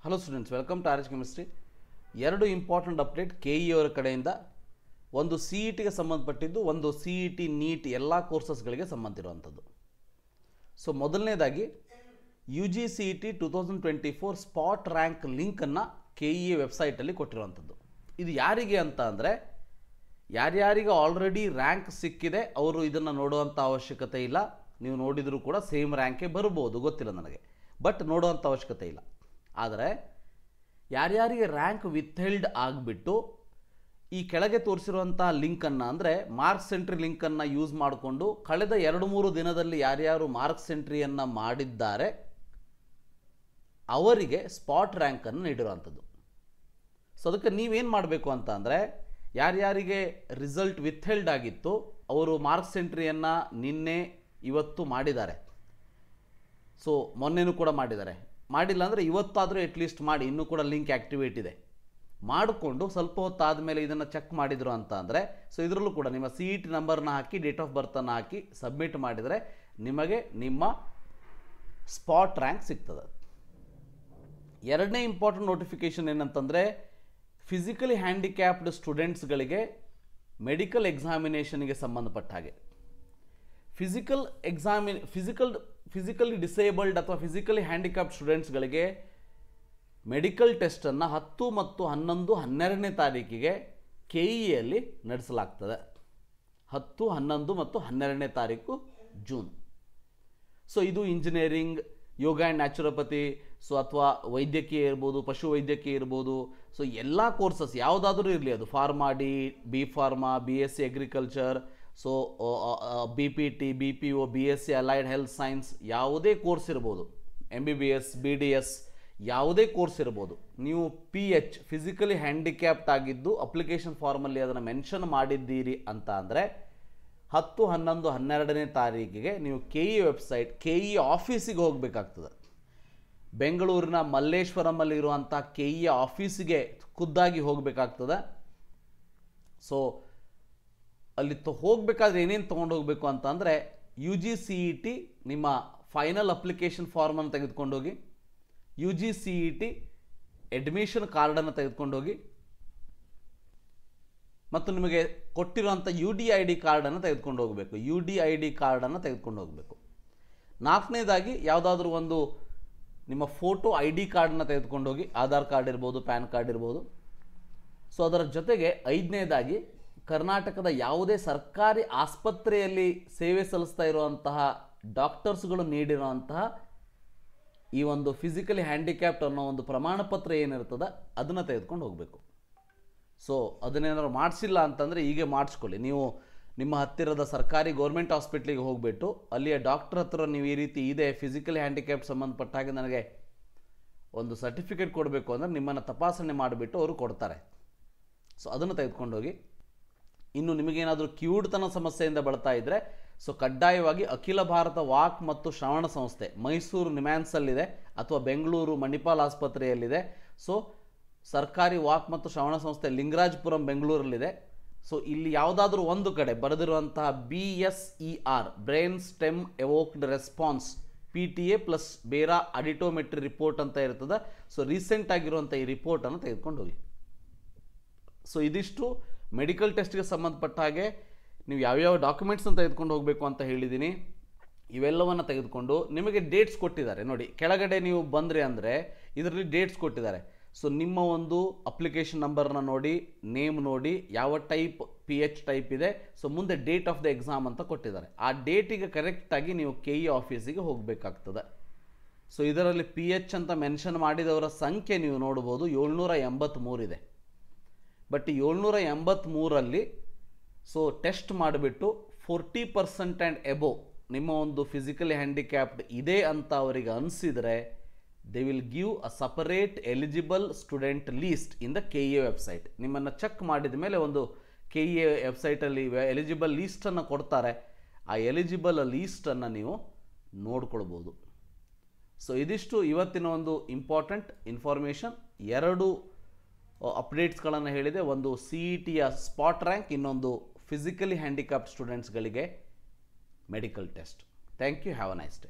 Hello students, welcome to R H chemistry. ಎರಡು important update KE ಅವರ ಕಡೆಯಿಂದ. ಒಂದು CETಗೆ ಸಂಬಂಧಪಟ್ಟಿದ್ದು, ಒಂದು CET ನೀಟ್ ಎಲ್ಲ ಕೋರ್ಸಸ್ಗಳಿಗೆ ಸಂಬಂಧಿರುವಂಥದ್ದು. ಸೊ ಮೊದಲನೇದಾಗಿ UGCET 2024 ಸ್ಪಾಟ್ ರ್ಯಾಂಕ್ ಲಿಂಕನ್ನು KE ವೆಬ್ಸೈಟಲ್ಲಿ ಕೊಟ್ಟಿರುವಂಥದ್ದು. ಇದು ಯಾರಿಗೆ ಅಂತ ಅಂದರೆ, ಯಾರ್ಯಾರಿಗೆ ಆಲ್ರೆಡಿ ರ್ಯಾಂಕ್ ಸಿಕ್ಕಿದೆ ಅವರು ಇದನ್ನು ನೋಡುವಂಥ ಅವಶ್ಯಕತೆ ಇಲ್ಲ. ನೀವು ನೋಡಿದರೂ ಕೂಡ ಸೇಮ್ ರ್ಯಾಂಕೇ ಬರ್ಬೋದು, ಗೊತ್ತಿಲ್ಲ ನನಗೆ, ಬಟ್ ನೋಡುವಂಥ ಅವಶ್ಯಕತೆ ಇಲ್ಲ. ಆದರೆ ಯಾರ್ಯಾರಿಗೆ ರ್ಯಾಂಕ್ ವಿತ್ಹೆಲ್ಡ್ ಆಗಿಬಿಟ್ಟು ಈ ಕೆಳಗೆ ತೋರಿಸಿರುವಂಥ ಲಿಂಕನ್ನು, ಅಂದರೆ ಮಾರ್ಕ್ಸ್ ಎಂಟ್ರಿ ಲಿಂಕನ್ನು ಯೂಸ್ ಮಾಡಿಕೊಂಡು ಕಳೆದ 2-3 ದಿನದಲ್ಲಿ ಯಾರ್ಯಾರು ಮಾರ್ಕ್ಸ್ ಎಂಟ್ರಿಯನ್ನು ಮಾಡಿದ್ದಾರೆ ಅವರಿಗೆ ಸ್ಪಾಟ್ ರ್ಯಾಂಕನ್ನು ನೀಡಿರುವಂಥದ್ದು. ಸೊ ಅದಕ್ಕೆ ನೀವೇನು ಮಾಡಬೇಕು ಅಂತ ಅಂದರೆ, ಯಾರ್ಯಾರಿಗೆ ರಿಸಲ್ಟ್ ವಿತ್ಹೆಲ್ಡ್ ಆಗಿತ್ತು ಅವರು ಮಾರ್ಕ್ಸ್ ಎಂಟ್ರಿಯನ್ನು ನಿನ್ನೆ ಇವತ್ತು ಮಾಡಿದ್ದಾರೆ. ಸೊ ಮೊನ್ನೆನೂ ಕೂಡ ಮಾಡಿಲ್ಲ ಅಂದರೆ ಇವತ್ತಾದರೂ ಅಟ್ಲೀಸ್ಟ್ ಮಾಡಿ, ಇನ್ನೂ ಕೂಡ ಲಿಂಕ್ ಆ್ಯಕ್ಟಿವೇಟ್ ಇದೆ, ಮಾಡಿಕೊಂಡು ಸ್ವಲ್ಪ ಹೊತ್ತಾದ ಮೇಲೆ ಇದನ್ನು ಚೆಕ್ ಮಾಡಿದರು ಅಂತ ಅಂದರೆ, ಸೊ ಇದರಲ್ಲೂ ಕೂಡ ನಿಮ್ಮ CET ನಂಬರ್ನ ಹಾಕಿ ಡೇಟ್ ಆಫ್ ಬರ್ತನ್ನು ಹಾಕಿ ಸಬ್ಮಿಟ್ ಮಾಡಿದರೆ ನಿಮಗೆ ನಿಮ್ಮ ಸ್ಪಾಟ್ ರ್ಯಾಂಕ್ ಸಿಗ್ತದೆ. ಎರಡನೇ ಇಂಪಾರ್ಟೆಂಟ್ ನೋಟಿಫಿಕೇಷನ್ ಏನಂತಂದರೆ, ಫಿಸಿಕಲಿ ಹ್ಯಾಂಡಿಕ್ಯಾಪ್ಡ್ ಸ್ಟೂಡೆಂಟ್ಸ್ಗಳಿಗೆ ಮೆಡಿಕಲ್ ಎಕ್ಸಾಮಿನೇಷನ್ಗೆ ಸಂಬಂಧಪಟ್ಟ ಹಾಗೆ ಫಿಸಿಕಲಿ ಡಿಸೇಬಲ್ಡ್ ಅಥವಾ ಫಿಸಿಕಲಿ ಹ್ಯಾಂಡಿಕ್ಯಾಪ್ಡ್ ಸ್ಟೂಡೆಂಟ್ಸ್ಗಳಿಗೆ ಮೆಡಿಕಲ್ ಟೆಸ್ಟನ್ನು 10 ಮತ್ತು 11, 12ನೇ ತಾರೀಕಿಗೆ KEಯಲ್ಲಿ ನಡೆಸಲಾಗ್ತದೆ. 10, 11 ಮತ್ತು 12ನೇ ತಾರೀಕು ಜೂನ್. ಸೊ ಇದು engineering, yoga and naturopathy, so ಅಥವಾ ವೈದ್ಯಕೀಯ ಇರ್ಬೋದು, ಪಶು ವೈದ್ಯಕೀಯ ಇರ್ಬೋದು, ಸೊ ಎಲ್ಲ ಕೋರ್ಸಸ್ ಯಾವುದಾದ್ರೂ ಇರಲಿ, ಅದು pharma D, B pharma, BSc agriculture, so BPT, BPO, BSc allied health science, ಯಾವುದೇ ಕೋರ್ಸ್ ಇರ್ಬೋದು, MBBS, BDS, ಯಾವುದೇ ಕೋರ್ಸ್ ಇರ್ಬೋದು. ನೀವು PH ಫಿಸಿಕಲಿ ಹ್ಯಾಂಡಿಕ್ಯಾಪ್ಟ್ ಆಗಿದ್ದು ಅಪ್ಲಿಕೇಶನ್ ಫಾರ್ಮಲ್ಲಿ ಅದನ್ನು ಮೆನ್ಷನ್ ಮಾಡಿದ್ದೀರಿ ಅಂತ ಅಂದರೆ 10, 11, 12ನೇ ತಾರೀಕಿಗೆ ನೀವು KE ವೆಬ್ಸೈಟ್, KE ಆಫೀಸಿಗೆ ಹೋಗಬೇಕಾಗ್ತದೆ. ಬೆಂಗಳೂರಿನ ಮಲ್ಲೇಶ್ವರಮಲ್ಲಿ ಇರುವಂಥ KE ಆಫೀಸಿಗೆ ಖುದ್ದಾಗಿ ಹೋಗಬೇಕಾಗ್ತದೆ. ಸೊ ಅಲ್ಲಿ ಹೋಗಬೇಕಾದ್ರೆ ಏನೇನು ತೊಗೊಂಡು ಹೋಗಬೇಕು ಅಂತ ಅಂದರೆ, UGCET ನಿಮ್ಮ ಫೈನಲ್ ಅಪ್ಲಿಕೇಶನ್ ಫಾರ್ಮನ್ನು ತೆಗೆದುಕೊಂಡು ಹೋಗಿ, UGCET ಅಡ್ಮಿಷನ್ ಕಾರ್ಡನ್ನು ತೆಗೆದುಕೊಂಡು ಹೋಗಿ, ಮತ್ತು ನಿಮಗೆ ಕೊಟ್ಟಿರುವಂಥ UDID ಕಾರ್ಡನ್ನು ತೆಗೆದುಕೊಂಡು ಹೋಗಬೇಕು. UDID ಕಾರ್ಡನ್ನು ತೆಗೆದುಕೊಂಡು ಹೋಗಬೇಕು. 4ನೇದಾಗಿ ಯಾವುದಾದ್ರೂ ಒಂದು ನಿಮ್ಮ ಫೋಟೋ ID ಕಾರ್ಡನ್ನು ತೆಗೆದುಕೊಂಡು ಹೋಗಿ, ಆಧಾರ್ ಕಾರ್ಡ್ ಇರ್ಬೋದು, ಪ್ಯಾನ್ ಕಾರ್ಡ್ ಇರ್ಬೋದು. ಸೊ ಅದರ ಜೊತೆಗೆ 5ನೇದಾಗಿ ಕರ್ನಾಟಕದ ಯಾವುದೇ ಸರ್ಕಾರಿ ಆಸ್ಪತ್ರೆಯಲ್ಲಿ ಸೇವೆ ಸಲ್ಲಿಸ್ತಾ ಇರುವಂತಹ ಡಾಕ್ಟರ್ಸ್ಗಳು ನೀಡಿರುವಂತಹ ಈ ಒಂದು ಫಿಸಿಕಲಿ ಹ್ಯಾಂಡಿಕ್ಯಾಪ್ಟ್ ಅನ್ನೋ ಒಂದು ಪ್ರಮಾಣ ಪತ್ರ ಏನಿರ್ತದೆ ಅದನ್ನು ತೆಗೆದುಕೊಂಡು ಹೋಗಬೇಕು. ಸೊ ಅದನ್ನೇನಾದ್ರು ಮಾಡಿಸಿಲ್ಲ ಅಂತಂದರೆ ಹೀಗೆ ಮಾಡಿಸ್ಕೊಳ್ಳಿ. ನೀವು ನಿಮ್ಮ ಹತ್ತಿರದ ಸರ್ಕಾರಿ ಗೌರ್ಮೆಂಟ್ ಹಾಸ್ಪಿಟ್ಲಿಗೆ ಹೋಗಿಬಿಟ್ಟು ಅಲ್ಲಿಯ ಡಾಕ್ಟರ್ ಹತ್ರ ನೀವು ಈ ರೀತಿ ಇದೆ, ಫಿಸಿಕಲಿ ಹ್ಯಾಂಡಿಕ್ಯಾಪ್ಟ್ ಸಂಬಂಧಪಟ್ಟ ಹಾಗೆ ನನಗೆ ಒಂದು ಸರ್ಟಿಫಿಕೇಟ್ ಕೊಡಬೇಕು ಅಂದರೆ ನಿಮ್ಮನ್ನು ತಪಾಸಣೆ ಮಾಡಿಬಿಟ್ಟು ಅವರು ಕೊಡ್ತಾರೆ. ಸೊ ಅದನ್ನು ತೆಗೆದುಕೊಂಡು ಹೋಗಿ. ಇನ್ನು ನಿಮಗೇನಾದರೂ ಕಿವುಡುತನ ಸಮಸ್ಯೆಯಿಂದ ಬಳತಾ ಇದ್ದರೆ, ಸೊ ಕಡ್ಡಾಯವಾಗಿ ಅಖಿಲ ಭಾರತ ವಾಕ್ ಮತ್ತು ಶ್ರವಣ ಸಂಸ್ಥೆ ಮೈಸೂರು ನಿಮ್ಯಾನ್ಸಲ್ಲಿದೆ ಅಥವಾ ಬೆಂಗಳೂರು ಮಣಿಪಾಲ್ ಆಸ್ಪತ್ರೆಯಲ್ಲಿದೆ. ಸೊ ಸರ್ಕಾರಿ ವಾಕ್ ಮತ್ತು ಶ್ರವಣ ಸಂಸ್ಥೆ ಲಿಂಗರಾಜಪುರಂ ಬೆಂಗಳೂರಲ್ಲಿದೆ. ಸೊ ಇಲ್ಲಿ ಯಾವುದಾದ್ರೂ ಒಂದು ಕಡೆ ಬರೆದಿರುವಂತಹ BSER brain stem evoked response PTA plus BERA audiometry report ಅಂತ ಇರ್ತದೆ. ಸೊ ರೀಸೆಂಟ್ ಆಗಿರುವಂಥ ಈ ರಿಪೋರ್ಟನ್ನು ತೆಗೆದುಕೊಂಡು ಹೋಗಿ. ಸೊ ಇದಿಷ್ಟು ಮೆಡಿಕಲ್ ಟೆಸ್ಟ್ಗೆ ಸಂಬಂಧಪಟ್ಟ ಹಾಗೆ ನೀವು ಯಾವ್ಯಾವ ಡಾಕ್ಯುಮೆಂಟ್ಸನ್ನು ತೆಗೆದುಕೊಂಡು ಹೋಗಬೇಕು ಅಂತ ಹೇಳಿದ್ದೀನಿ. ಇವೆಲ್ಲವನ್ನು ತೆಗೆದುಕೊಂಡು ನಿಮಗೆ ಡೇಟ್ಸ್ ಕೊಟ್ಟಿದ್ದಾರೆ ನೋಡಿ, ಕೆಳಗಡೆ ನೀವು ಬಂದ್ರಿ ಅಂದರೆ ಇದರಲ್ಲಿ ಡೇಟ್ಸ್ ಕೊಟ್ಟಿದ್ದಾರೆ. ಸೊ ನಿಮ್ಮ ಒಂದು ಅಪ್ಲಿಕೇಶನ್ ನಂಬರ್ನ ನೋಡಿ, ನೇಮ್ ನೋಡಿ, ಯಾವ ಟೈಪ್ PH ಟೈಪ್ ಇದೆ, ಸೊ ಮುಂದೆ ಡೇಟ್ ಆಫ್ ದ ಎಕ್ಸಾಮ್ ಅಂತ ಕೊಟ್ಟಿದ್ದಾರೆ. ಆ ಡೇಟಿಗೆ ಕರೆಕ್ಟಾಗಿ ನೀವು KE ಆಫೀಸಿಗೆ ಹೋಗಬೇಕಾಗ್ತದೆ. ಸೊ ಇದರಲ್ಲಿ PH ಅಂತ ಮೆನ್ಷನ್ ಮಾಡಿದವರ ಸಂಖ್ಯೆ ನೀವು ನೋಡ್ಬೋದು, 783 ಇದೆ. ಬಟ್ 783ರಲ್ಲಿ ಸೊ ಟೆಸ್ಟ್ ಮಾಡಿಬಿಟ್ಟು 40% ಆ್ಯಂಡ್ ಎಬೋವ್ ನಿಮ್ಮ ಒಂದು ಫಿಸಿಕಲಿ ಹ್ಯಾಂಡಿಕ್ಯಾಪ್ಡ್ ಇದೆ ಅಂತ ಅವರಿಗೆ ಅನಿಸಿದರೆ they will give a separate eligible student list in the KE website. ನಿಮ್ಮನ್ನು ಚೆಕ್ ಮಾಡಿದ ಮೇಲೆ ಒಂದು KE ವೆಬ್ಸೈಟಲ್ಲಿ ಎಲಿಜಿಬಲ್ ಲೀಸ್ಟನ್ನು ಕೊಡ್ತಾರೆ. ಆ ಎಲಿಜಿಬಲ್ ಲೀಸ್ಟನ್ನು ನೀವು ನೋಡ್ಕೊಳ್ಬೋದು. ಸೊ ಇದಿಷ್ಟು ಇವತ್ತಿನ ಒಂದು ಇಂಪಾರ್ಟೆಂಟ್ ಇನ್ಫಾರ್ಮೇಷನ್. 2 ಅಪ್ಡೇಟ್ಸ್ಗಳನ್ನು ಹೇಳಿದೆ. ಒಂದು CETಯ ಸ್ಪಾಟ್ ರ್ಯಾಂಕ್, ಇನ್ನೊಂದು ಫಿಸಿಕಲಿ ಹ್ಯಾಂಡಿಕ್ಯಾಪ್ಡ್ ಸ್ಟೂಡೆಂಟ್ಸ್ಗಳಿಗೆ medical test. Thank you. Have a nice day.